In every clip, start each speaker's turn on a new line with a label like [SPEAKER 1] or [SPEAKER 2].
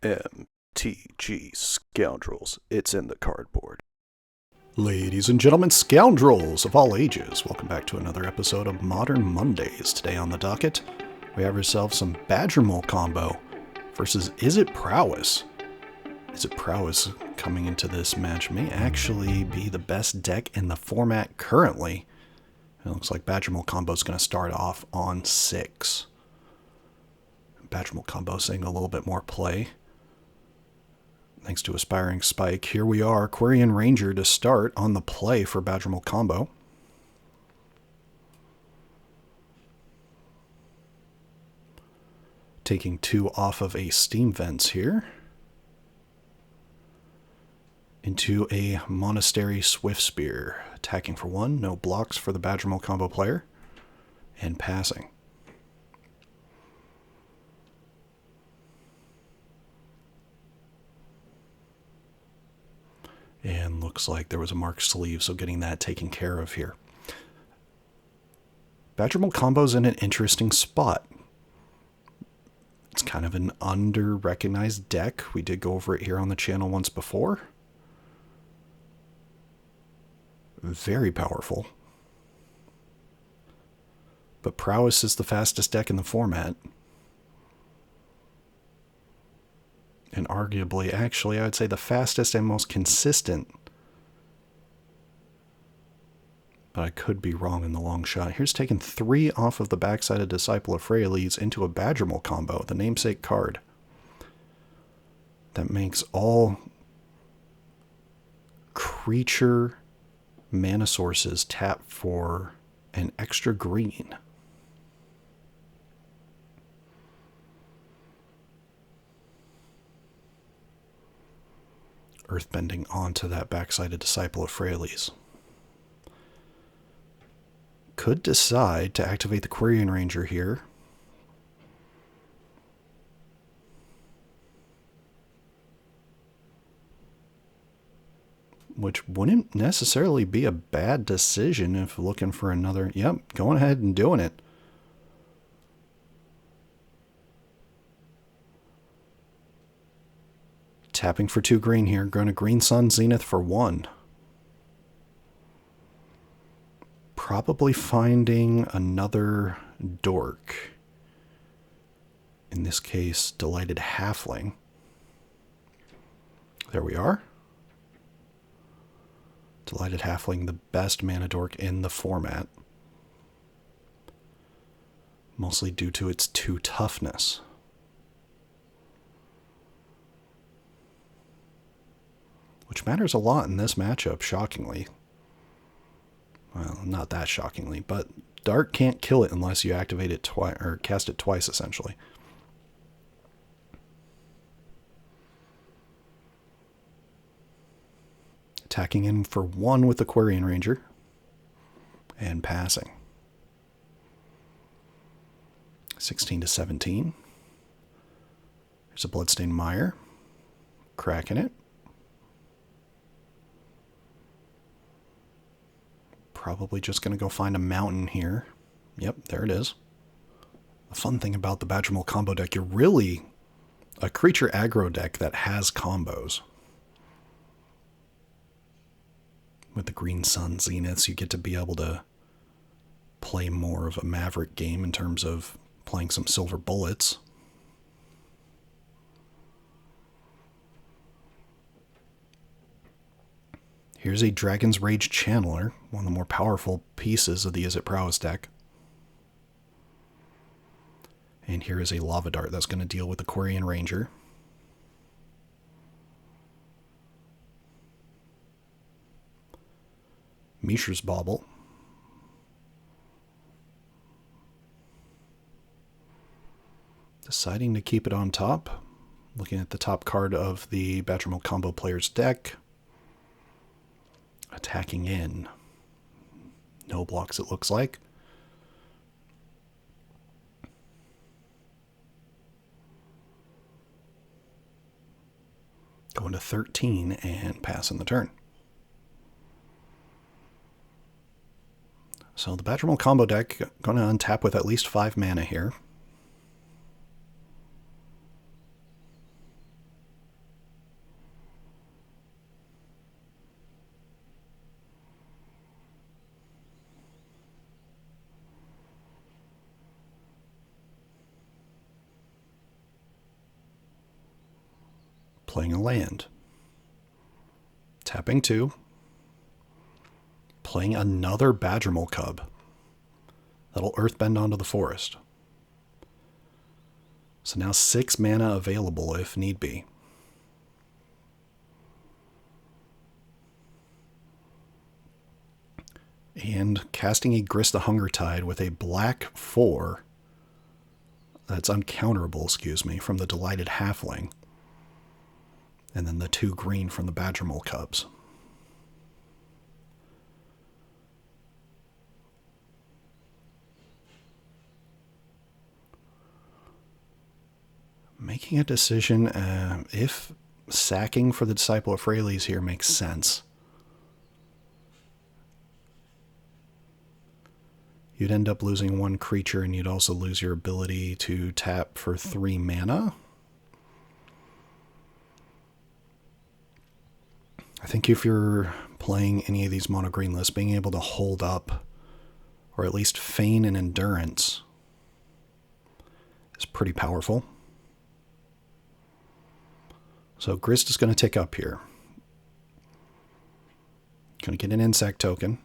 [SPEAKER 1] MTG Scoundrels. It's in the cardboard.
[SPEAKER 2] Ladies and gentlemen, scoundrels of all ages, welcome back to another episode of Modern Mondays. Today on the docket, we have ourselves some Badgermole Combo versus Izzet Prowess. Izzet Prowess coming into this match may actually be the best deck in the format currently. It looks like Badgermole Combo is going to start off on 6. Badgermole Combo seeing a little bit more play. Thanks to Aspiring Spike, here we are, Quirion Ranger to start on the play for Badgermole Combo. Taking 2 off of a Steam Vents here. Into a Monastery Swift Spear. Attacking for 1, no blocks for the Badgermole Combo player. And passing. And looks like there was a marked sleeve, so getting that taken care of here. Badgermole Combo's in an interesting spot. It's kind of an under-recognized deck. We did go over it here on the channel once before. Very powerful. But Prowess is the fastest deck in the format. And arguably, actually, I would say the fastest and most consistent. But I could be wrong in the long shot. Here's taking 3 off of the backside of Disciple of Freyalise into a Badgermole Combo, the namesake card. That makes all creature mana sources tap for an extra green. Earthbending onto that backside of Disciple of Freyalise. Could decide to activate the Quirion Ranger here. Which wouldn't necessarily be a bad decision if looking for another... Yep, going ahead and doing it. Tapping for 2 green here. Going to Green Sun Zenith for 1. Probably finding another dork. In this case, Delighted Halfling. There we are. Delighted Halfling, the best mana dork in the format. Mostly due to its 2 toughness. Which matters a lot in this matchup, shockingly. Well, not that shockingly, but Dark can't kill it unless you activate it twice, or cast it twice, essentially. Attacking in for 1 with the Quirion Ranger. And passing. 16 to 17. There's a Bloodstained Mire. Cracking it. Probably just going to go find a mountain here. Yep, there it is. The fun thing about the Badgermole Combo deck, you're really a creature aggro deck that has combos. With the Green Sun Zeniths, you get to be able to play more of a Maverick game in terms of playing some silver bullets. Here's a Dragon's Rage Channeler, one of the more powerful pieces of the Izzet Prowess deck. And here is a Lava Dart that's going to deal with the Quirion Ranger. Mishra's Bauble. Deciding to keep it on top. Looking at the top card of the Badgermole Combo player's deck. Attacking in. No blocks, it looks like. Going to 13 and passing the turn. So the Badgermole Combo deck going to untap with at least 5 mana here. playing a land. Tapping 2. Playing another Badgermole Cub. That'll earthbend onto the forest. So now 6 mana available if need be. And casting a Grist the Hungertide with a black 4 that's uncounterable, from the Delighted Halfling. And then the 2 green from the Badgermole Cubs. Making a decision if sacking for the Disciple of Freyles here makes sense. You'd end up losing 1 creature, and you'd also lose your ability to tap for 3 mana. I think if you're playing any of these mono green lists, being able to hold up, or at least feign an endurance, is pretty powerful. So Grist is going to tick up here. Going to get an insect token.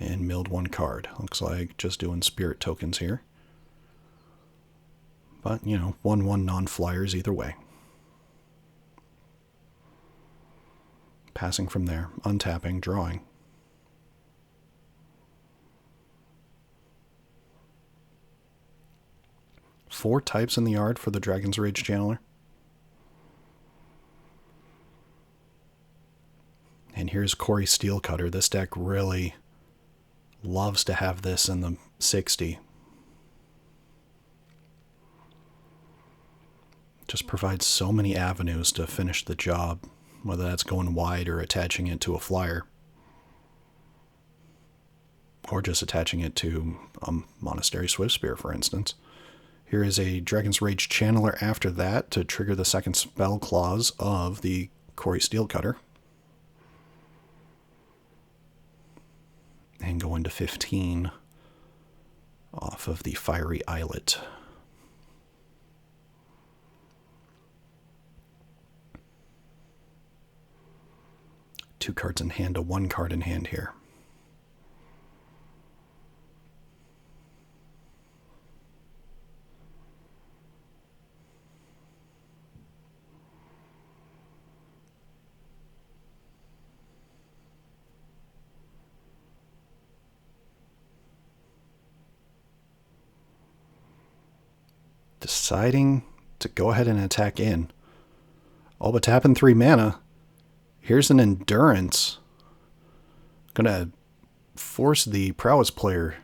[SPEAKER 2] And milled 1 card. Looks like just doing spirit tokens here. But, 1/1 non-flyers either way. Passing from there. Untapping. Drawing. Four types in the yard for the Dragon's Rage Channeler. And here's Cori-steel Cutter. This deck really loves to have this in the 60. Just provides so many avenues to finish the job, whether that's going wide or attaching it to a flyer. Or just attaching it to a Monastery Swiftspear, for instance. Here is a Dragon's Rage Channeler after that to trigger the second spell clause of the Cori-steel Cutter. And go into 15 off of the Fiery Islet. Two cards in hand to 1 card in hand here. Deciding to go ahead and attack in. Oh, but tapping 3 mana. Here's an Endurance. Gonna force the Prowess player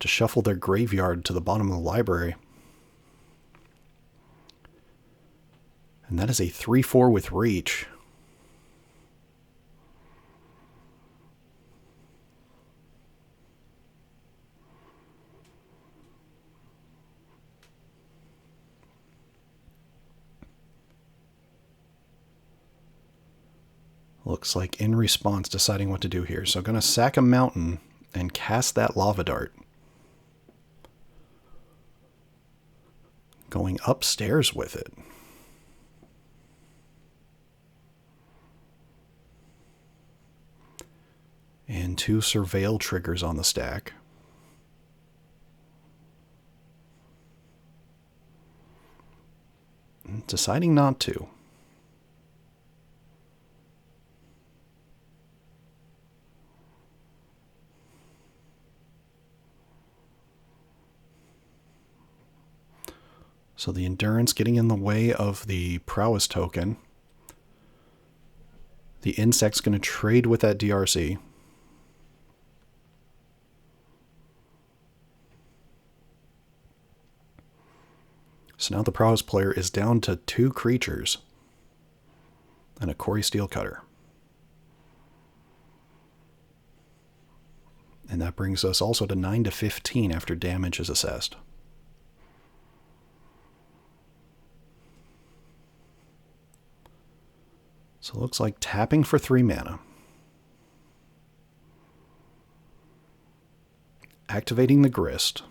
[SPEAKER 2] to shuffle their graveyard to the bottom of the library. And that is a 3/4 with reach. Looks like in response deciding what to do here. So going to sack a mountain and cast that Lava Dart. Going upstairs with it. And 2 Surveil triggers on the stack. Deciding not to. So the Endurance getting in the way of the Prowess token. The Insect's going to trade with that DRC. So now the Prowess player is down to 2 creatures and a Cori-steel Cutter. And that brings us also to 9 to 15 after damage is assessed. So it looks like tapping for 3 mana. Activating the Grist.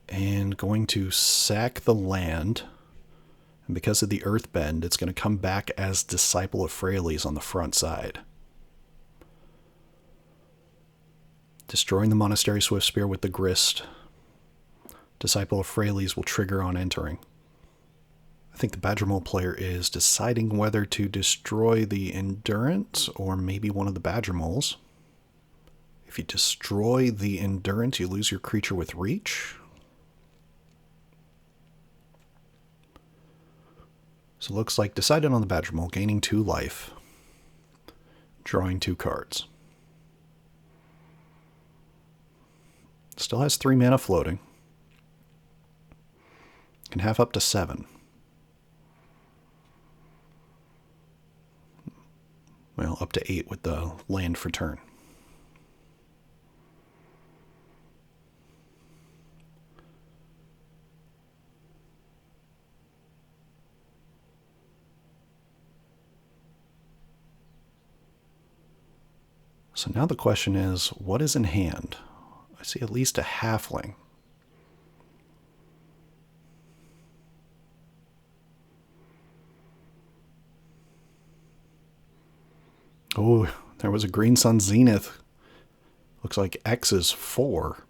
[SPEAKER 2] And and going to sack the land. And because of the Earthbend, it's going to come back as Disciple of Freyalise on the front side. Destroying the Monastery Swiftspear with the Grist. Disciple of Freyalise will trigger on entering. I think the Badgermole player is deciding whether to destroy the Endurance or maybe one of the Badgermoles. If you destroy the Endurance, you lose your creature with Reach. So it looks like decided on the Badgermole, gaining 2 life, drawing 2 cards. Still has 3 mana floating. Can have up to 7. Well, up to 8 with the land for turn. So now the question is, what is in hand? I see at least a halfling. Oh, there was a Green Sun Zenith. Looks like X is 4.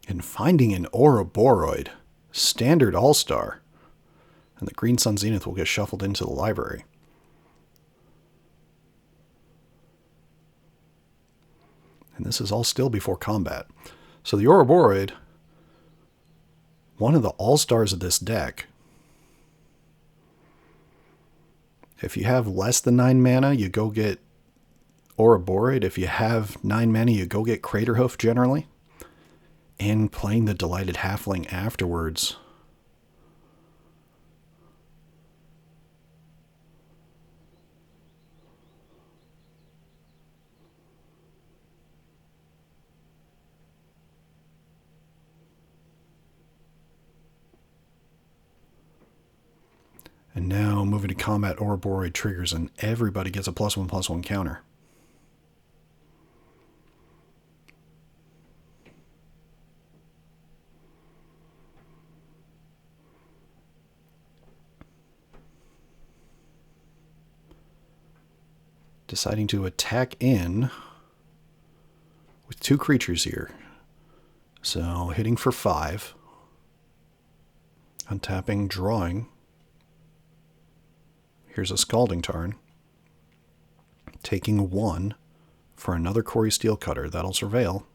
[SPEAKER 2] And finding an Ouroboros, standard all-star. And the Green Sun Zenith will get shuffled into the library. And this is all still before combat. So the Ouroboros, one of the all-stars of this deck. If you have less than 9 mana, you go get Ouroboros. If you have 9 mana, you go get Craterhoof generally. And playing the Delighted Halfling afterwards. And now moving to combat, Ouroboros triggers and everybody gets a +1/+1 counter. Deciding to attack in with 2 creatures here. So hitting for 5. Untapping, drawing. Here's a Scalding Tarn. Taking 1 for another cori-steel cutter. That'll Surveil.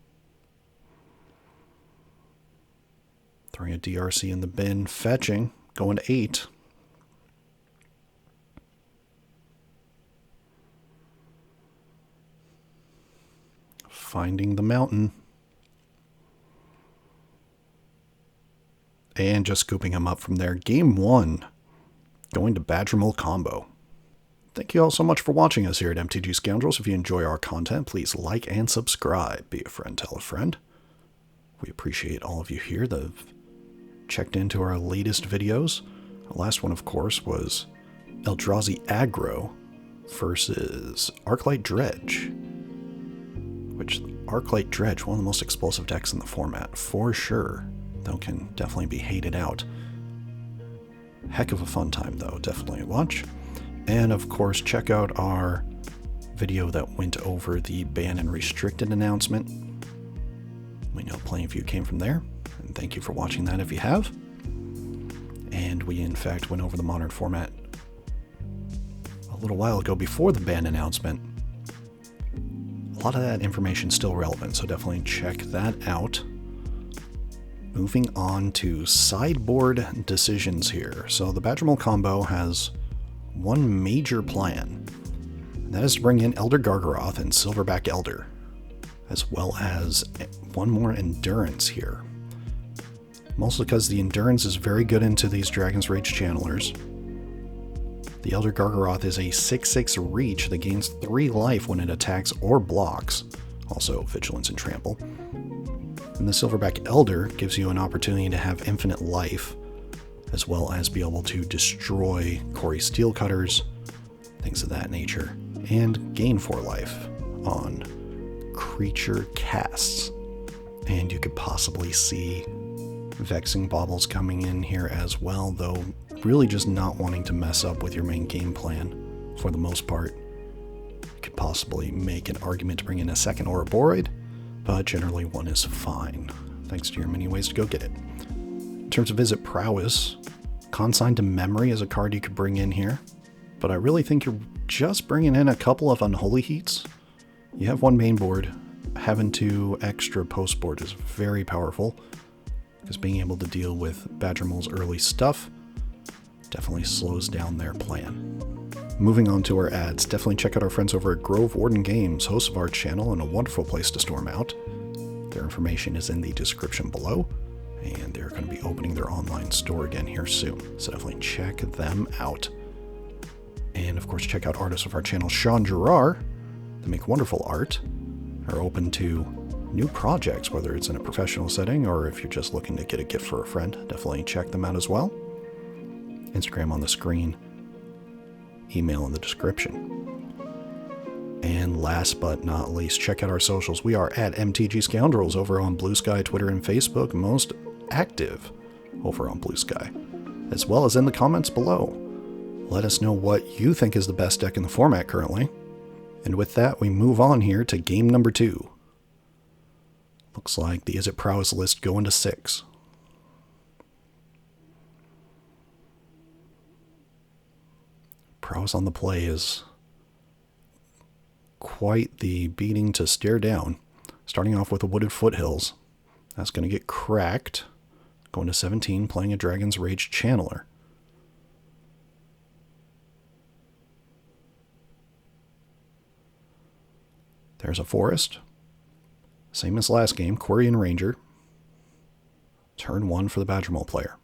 [SPEAKER 2] Throwing a DRC in the bin. Fetching. Going to 8. Finding the mountain. And just scooping him up from there. Game 1. Going to Badgermole Combo. Thank you all so much for watching us here at MTG Scoundrels. If you enjoy our content, please like and subscribe. Be a friend, tell a friend. We appreciate all of you here that have checked into our latest videos. The last one, of course, was Eldrazi Aggro versus Arclight Dredge. Which, Arclight Dredge, one of the most explosive decks in the format, for sure. Though can definitely be hated out. Heck of a fun time, though. Definitely a watch. And, of course, check out our video that went over the ban and restricted announcement. We know plenty of you came from there. And thank you for watching that if you have. And we, in fact, went over the modern format a little while ago before the ban announcement. A lot of that information is still relevant, so definitely check that out. Moving on to sideboard decisions here. So the Badgermole Combo has one major plan. And that is to bring in Elder Gargaroth and Silverback Elder, as well as one more Endurance here. Mostly because the Endurance is very good into these Dragon's Rage Channelers. The Elder Gargaroth is a 6/6 reach that gains 3 life when it attacks or blocks, Also Vigilance and Trample. And the Silverback Elder gives you an opportunity to have infinite life, as well as be able to destroy cori-steel cutters, things of that nature, and gain 4 life on creature casts. And you could possibly see Vexing Baubles coming in here as well, though really just not wanting to mess up with your main game plan for the most part. You could possibly make an argument to bring in a second Ouroborid, but generally one is fine, thanks to your many ways to go get it. In terms of Izzet Prowess, Consign to Memory is a card you could bring in here, but I really think you're just bringing in a couple of Unholy Heats. You have one main board, having 2 extra post board is very powerful, because being able to deal with Badgermole's early stuff definitely slows down their plan. Moving on to our ads, definitely check out our friends over at Grove Warden Games, hosts of our channel and a wonderful place to storm out. Their information is in the description below, and they're going to be opening their online store again here soon, so definitely check them out. And of course, check out artists of our channel, Sean Gerard. They make wonderful art, are open to new projects, whether it's in a professional setting or if you're just looking to get a gift for a friend. Definitely check them out as well. Instagram on the screen, email in the description. And last but not least, check out our socials. We are at MTGScoundrels over on Blue Sky, Twitter, and Facebook, most active over on Blue Sky, as well as in the comments below. Let us know what you think is the best deck in the format currently. And with that, we move on here to game number 2. Looks like the Izzet Prowess list going to 6. Prowess on the play is quite the beating to stare down. Starting off with the Wooded Foothills. That's going to get cracked. Going to 17, playing a Dragon's Rage Channeler. There's a Forest. Same as last game, Quarian Ranger. Turn 1 for the Badgermole player.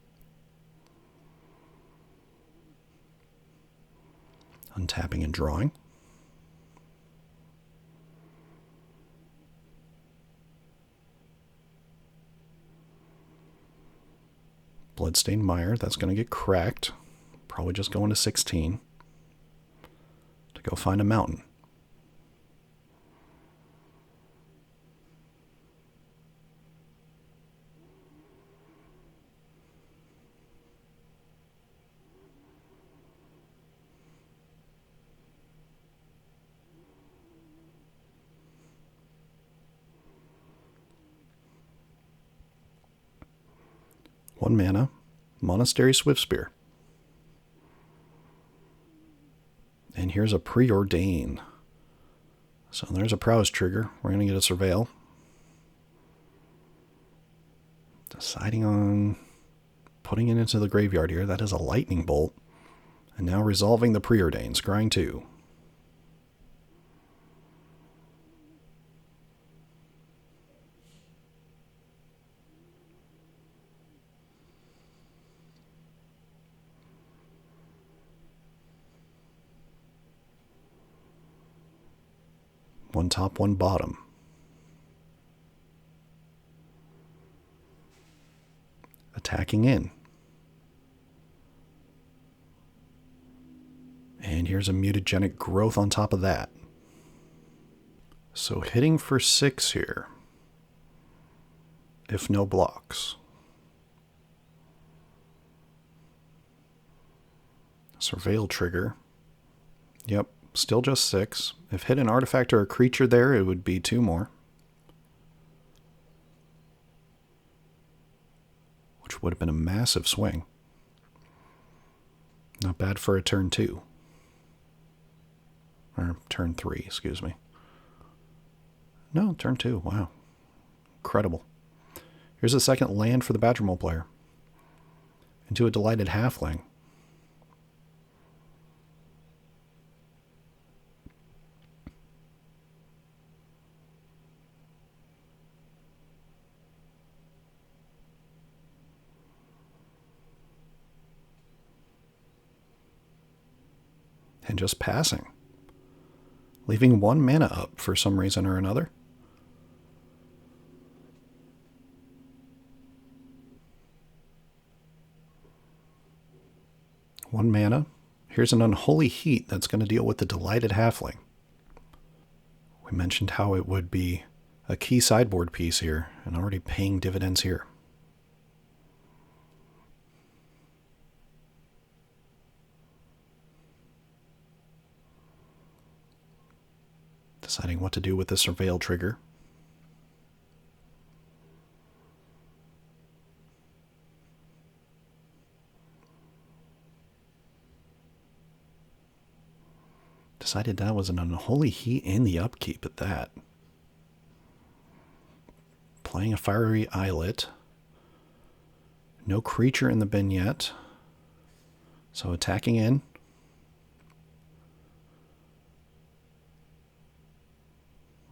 [SPEAKER 2] Untapping and drawing. Bloodstained Mire, that's going to get cracked. Probably just going to 16 to go find a mountain. One mana, Monastery Swiftspear. And here's a Preordain. So there's a Prowess trigger. We're going to get a Surveil. Deciding on putting it into the graveyard here. That is a Lightning Bolt. And now resolving the Preordain. Scrying 2. One top, one bottom. Attacking in. And here's a Mutagenic Growth on top of that. So hitting for 6 here. If no blocks. Surveil trigger. Yep. Still just 6. If hit an artifact or a creature there, it would be 2 more. Which would have been a massive swing. Not bad for a turn 2. Or turn 3, excuse me. No, turn 2. Wow. Incredible. Here's a second land for the Badgermole player. Into a Delighted Halfling. And just passing. Leaving 1 mana up for some reason or another. 1 mana. Here's an Unholy Heat that's going to deal with the Delighted Halfling. We mentioned how it would be a key sideboard piece here, and already paying dividends here. Deciding what to do with the Surveil trigger. Decided that was an Unholy Heat in the upkeep at that. Playing a Fiery Islet. No creature in the bin yet. So attacking in.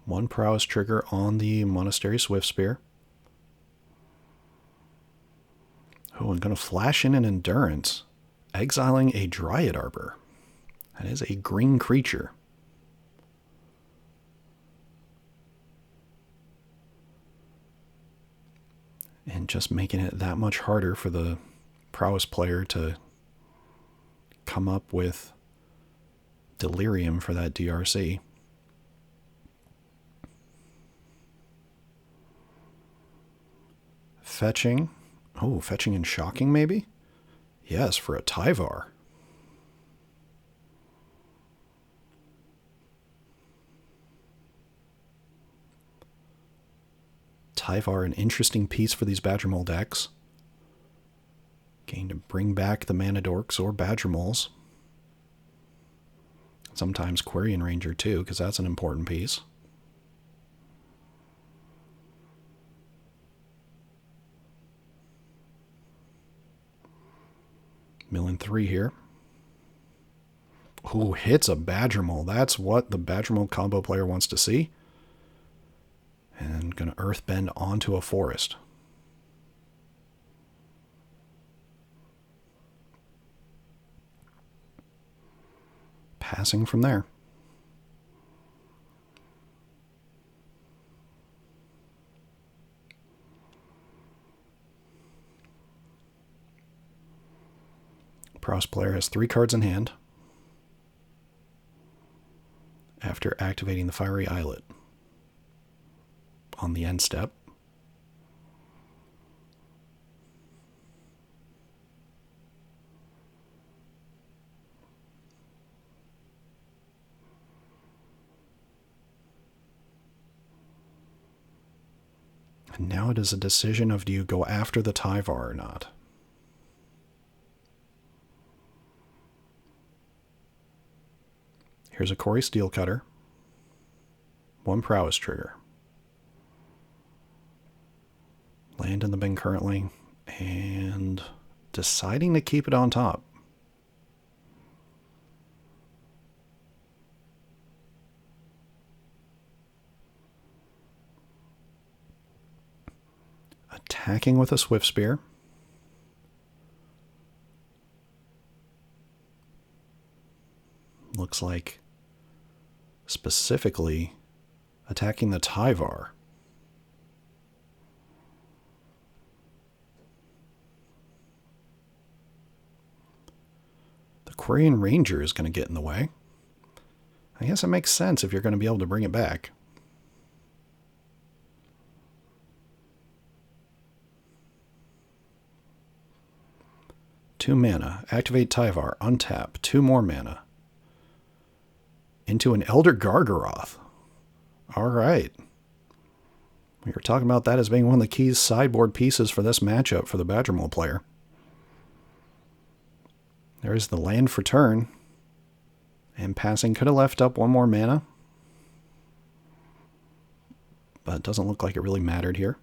[SPEAKER 2] One Prowess trigger on the Monastery Swiftspear. Oh, I'm going to flash in an Endurance. Exiling a Dryad Arbor. That is a green creature. And just making it that much harder for the Prowess player to come up with Delirium for that DRC. Fetching. Oh, fetching and shocking maybe? Yes, for a Tyvar. Tyvar, an interesting piece for these Badgermole decks. Going to bring back the Mana Dorks or Badgermoles. Sometimes Quarian Ranger too, because that's an important piece. Milling 3 here. Ooh, hits a Badgermole. That's what the Badgermole combo player wants to see. And going to Earthbend onto a forest. Passing from there. Prowess player has 3 cards in hand after activating the Fiery Islet on the end step. And now it is a decision of do you go after the Tyvar or not. Here's a cori-steel cutter. 1 Prowess trigger. Land in the bin currently, and deciding to keep it on top. Attacking with a Swiftspear. Looks like specifically attacking the Tyvar. The Quarian Ranger is going to get in the way. I guess it makes sense if you're going to be able to bring it back. Two mana. Activate Tyvar. Untap. 2 more mana. Into an Elder Gargaroth. Alright. We were talking about that as being one of the key sideboard pieces for this matchup for the Badgermole player. There's the land for turn. And passing could have left up 1 more mana. But it doesn't look like it really mattered here.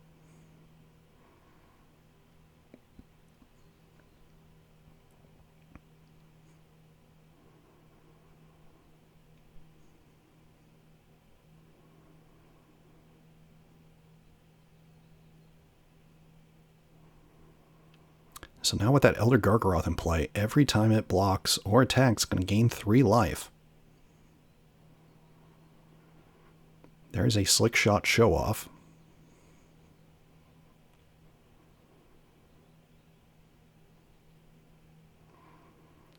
[SPEAKER 2] So now with that Elder Gargaroth in play, every time it blocks or attacks, it's going to gain 3 life. There's a Slick Shot Show-Off.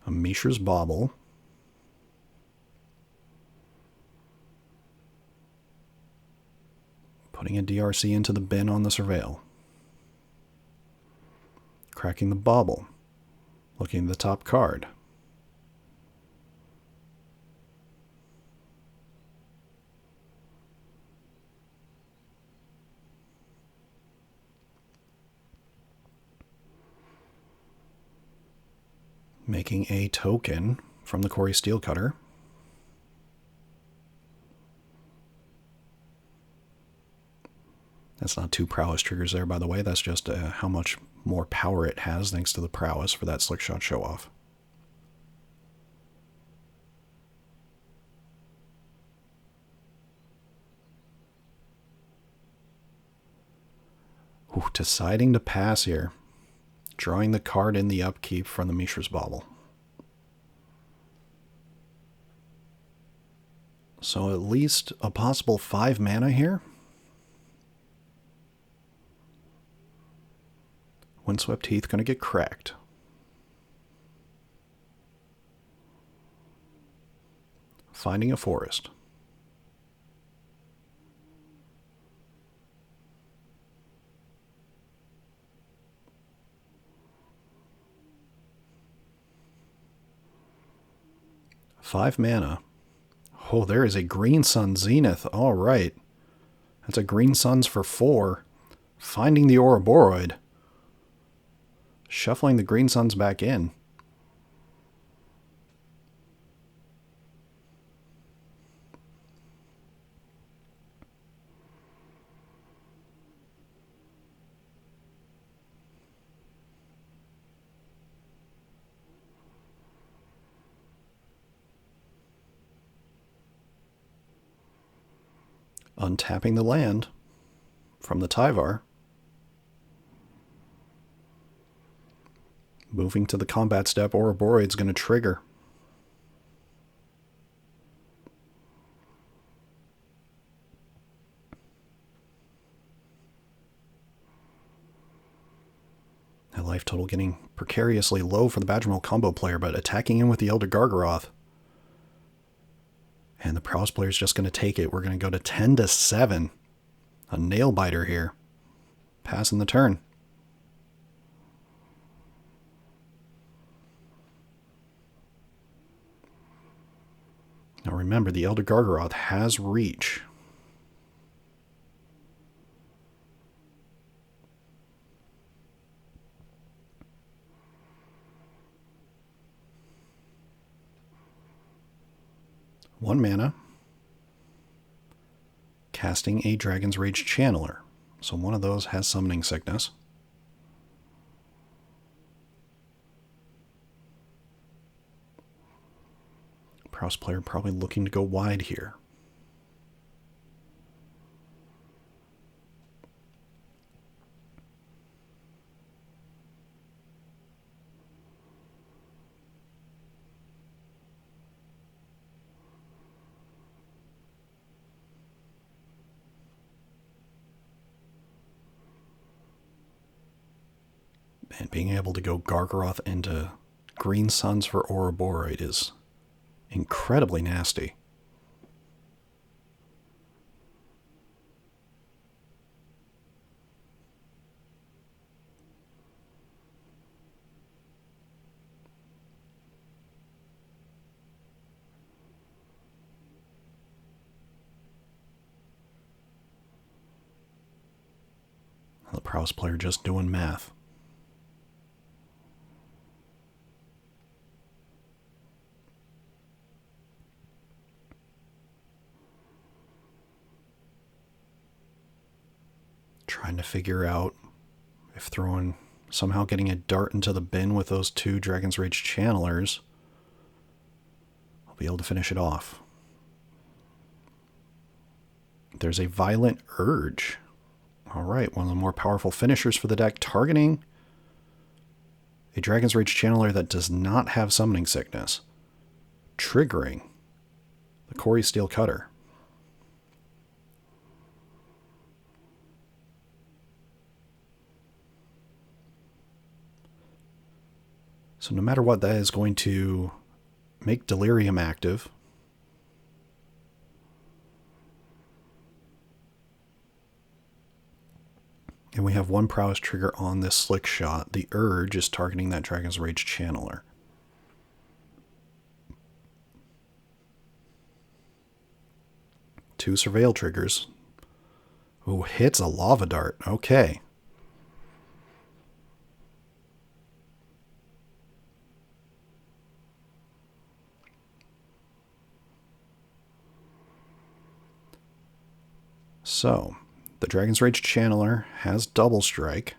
[SPEAKER 2] A Mishra's Bauble. Putting a DRC into the bin on the Surveil. Cracking the Bauble. Looking at the top card. Making a token from the cori-steel cutter. That's not 2 prowess triggers there, by the way. That's just how much more power it has thanks to the prowess for that slick shot show off. Ooh, deciding to pass here. Drawing the card in the upkeep from the Mishra's Bauble. So at least a possible 5 mana here. Windswept Heath going to get cracked. Finding a forest. Five mana. Oh, there is a Green Sun Zenith. All right. That's a Green Suns for 4. Finding the Ouroboros. Shuffling the Green Suns back in. Untapping the land from the Tyvar. Moving to the combat step, Ouroboros is going to trigger. That life total getting precariously low for the Badgermole Combo player, but attacking in with the Elder Gargaroth. And the Prowess player is just going to take it. We're going to go to 10-7. A nail biter here. Passing the turn. Now remember, the Elder Gargaroth has reach. One mana. Casting a Dragon's Rage Channeler. So one of those has Summoning Sickness. Prowess player probably looking to go wide here. And being able to go Gargaroth into Green Suns for Ouroboros is incredibly nasty. The Prowess player just doing math. Trying to figure out if somehow getting a dart into the bin with those 2 Dragon's Rage Channelers, I'll be able to finish it off. There's a Violent Urge. All right, one of the more powerful finishers for the deck, targeting a Dragon's Rage Channeler that does not have Summoning Sickness, triggering the cori-steel cutter. So no matter what, that is going to make Delirium active. And we have one prowess trigger on this Slick Shot. The Urge is targeting that Dragon's Rage Channeler. Two Surveil triggers. Oh, hits a Lava Dart. Okay. So, the Dragon's Rage Channeler has Double Strike.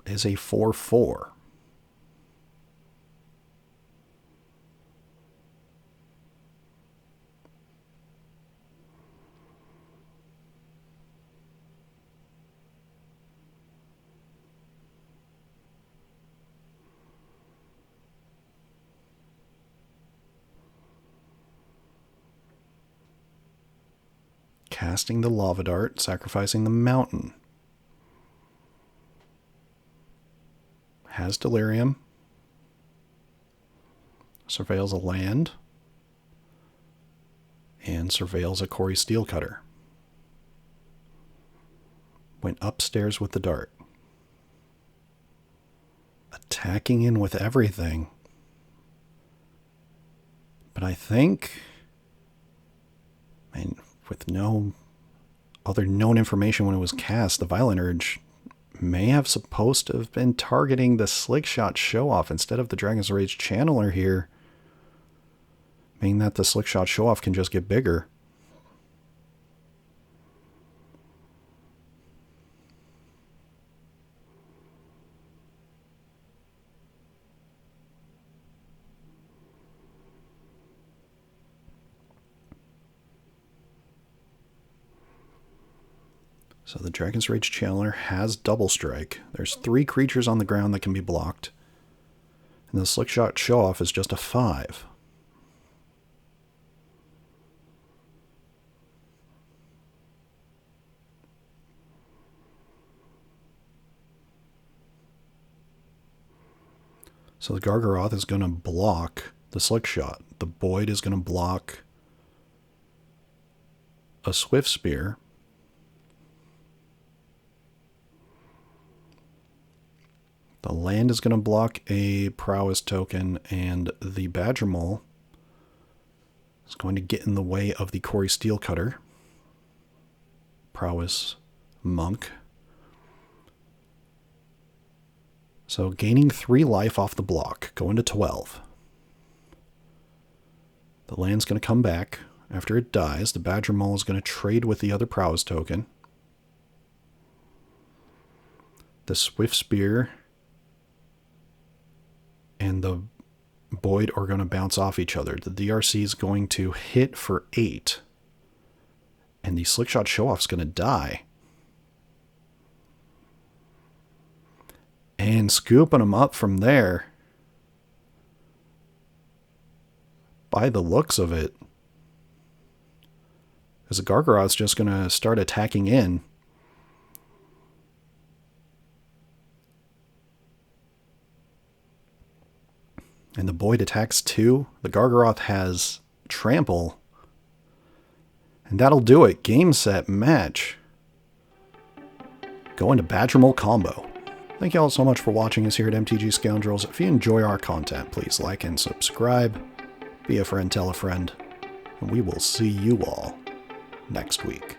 [SPEAKER 2] Is a 4/4. Casting the Lava Dart, sacrificing the Mountain. Has Delirium. Surveils a land. And surveils a cori-steel cutter. Went upstairs with the dart. Attacking in with everything. But I think... with no other known information when it was cast, the Violent Urge may have supposed to have been targeting the Slick Shot Show-Off instead of the Dragon's Rage Channeler here, meaning that the Slick Shot Show-Off can just get bigger. So the Dragon's Rage Channeler has Double Strike. There's 3 creatures on the ground that can be blocked. And the Slick Shot Show-Off is just a 5. So the Gargaroth is going to block the Slick Shot. The Boyd is going to block a Swift Spear. The land is going to block a Prowess token, and the Badgermole is going to get in the way of the cori-steel cutter. Prowess Monk. So gaining 3 life off the block, going to 12. The land's going to come back. After it dies, the Badgermole is going to trade with the other Prowess token. The Swift Spear and the Boyd are going to bounce off each other. The DRC is going to hit for 8. And the Slick Shot Show-Off is going to die. And scooping them up from there, by the looks of it, is the Gargaroth's just going to start attacking in. And the Boyd attacks too. The Gargaroth has Trample. And that'll do it. Game, set, match. Going to Badgermole Combo. Thank you all so much for watching us here at MTG Scoundrels. If you enjoy our content, please like and subscribe. Be a friend, tell a friend. And we will see you all next week.